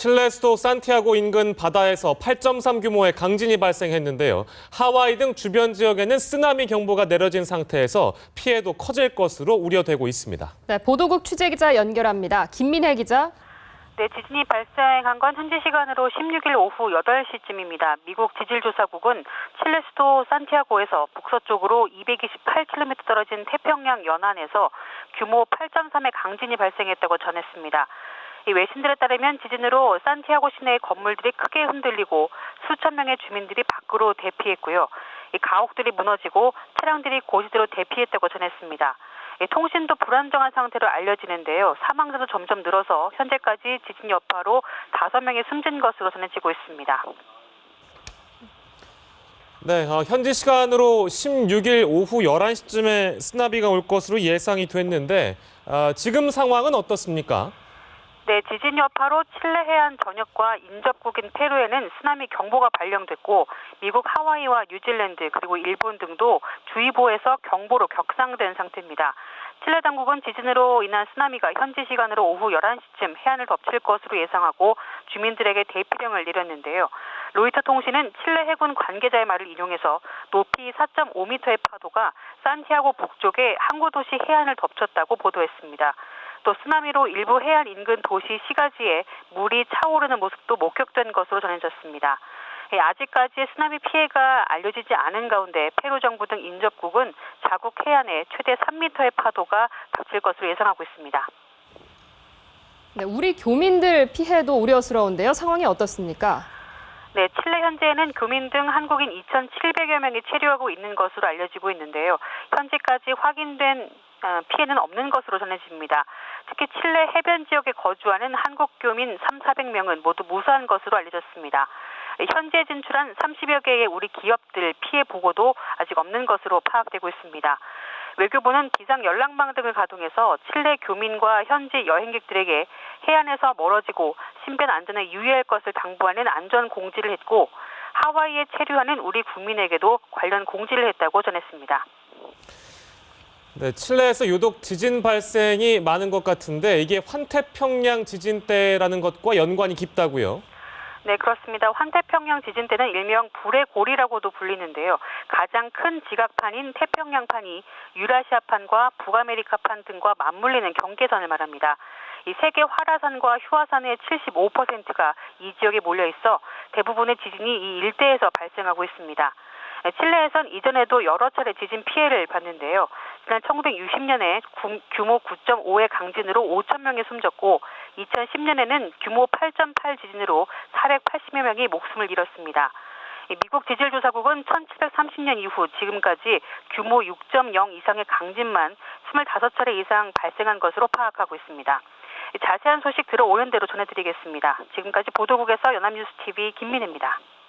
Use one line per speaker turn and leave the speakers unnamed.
칠레 수도 산티아고 인근 바다에서 8.3 규모의 강진이 발생했는데요. 하와이 등 주변 지역에는 쓰나미 경보가 내려진 상태에서 피해도 커질 것으로 우려되고 있습니다.
네, 보도국 취재기자 연결합니다. 김민혜 기자.
네, 지진이 발생한 건 현지 시간으로 16일 오후 8시쯤입니다. 미국 지질조사국은 칠레 수도 산티아고에서 북서쪽으로 228km 떨어진 태평양 연안에서 규모 8.3의 강진이 발생했다고 전했습니다. 이 외신들에 따르면 지진으로 산티아고 시내의 건물들이 크게 흔들리고 수천 명의 주민들이 밖으로 대피했고요. 이 가옥들이 무너지고 차량들이 고지대로 대피했다고 전했습니다. 통신도 불안정한 상태로 알려지는데요. 사망자도 점점 늘어서 현재까지 지진 여파로 5명이 숨진 것으로 전해지고 있습니다.
네, 현지 시간으로 16일 오후 11시쯤에 쓰나미가 올 것으로 예상이 됐는데 지금 상황은 어떻습니까?
네, 지진 여파로 칠레 해안 전역과 인접국인 페루에는 쓰나미 경보가 발령됐고 미국 하와이와 뉴질랜드 그리고 일본 등도 주의보에서 경보로 격상된 상태입니다. 칠레 당국은 지진으로 인한 쓰나미가 현지 시간으로 오후 11시쯤 해안을 덮칠 것으로 예상하고 주민들에게 대피령을 내렸는데요. 로이터 통신은 칠레 해군 관계자의 말을 인용해서 높이 4.5m의 파도가 산티아고 북쪽의 항구 도시 해안을 덮쳤다고 보도했습니다. 또 쓰나미로 일부 해안 인근 도시 시가지에 물이 차오르는 모습도 목격된 것으로 전해졌습니다. 아직까지 쓰나미 피해가 알려지지 않은 가운데 페루 정부 등 인접국은 자국 해안에 최대 3m의 파도가 닥칠 것으로 예상하고 있습니다.
네, 우리 교민들 피해도 우려스러운데요. 상황이 어떻습니까?
네, 칠레 현재는 교민 등 한국인 2,700여 명이 체류하고 있는 것으로 알려지고 있는데요. 현재까지 확인된 피해는 없는 것으로 전해집니다. 특히 칠레 해변 지역에 거주하는 한국 교민 3,400명은 모두 무사한 것으로 알려졌습니다. 현재 진출한 30여 개의 우리 기업들 피해 보고도 아직 없는 것으로 파악되고 있습니다. 외교부는 비상 연락망 등을 가동해서 칠레 교민과 현지 여행객들에게 해안에서 멀어지고 신변 안전에 유의할 것을 당부하는 안전 공지를 했고 하와이에 체류하는 우리 국민에게도 관련 공지를 했다고 전했습니다.
네, 칠레에서 유독 지진 발생이 많은 것 같은데 이게 환태평양 지진 때라는 것과 연관이 깊다고요?
네, 그렇습니다. 환태평양 지진 때는 일명 불의 고리라고도 불리는데요. 가장 큰 지각판인 태평양판이 유라시아판과 북아메리카판 등과 맞물리는 경계선을 말합니다. 이 세계 활화산과 휴화산의 75%가 이 지역에 몰려 있어 대부분의 지진이 이 일대에서 발생하고 있습니다. 칠레에선 이전에도 여러 차례 지진 피해를 봤는데요. 지난 1960년에 규모 9.5의 강진으로 5천 명이 숨졌고 2010년에는 규모 8.8 지진으로 480여 명이 목숨을 잃었습니다. 미국 지질조사국은 1730년 이후 지금까지 규모 6.0 이상의 강진만 25차례 이상 발생한 것으로 파악하고 있습니다. 자세한 소식 들어오는 대로 전해드리겠습니다. 지금까지 보도국에서 연합뉴스TV 김민혜입니다.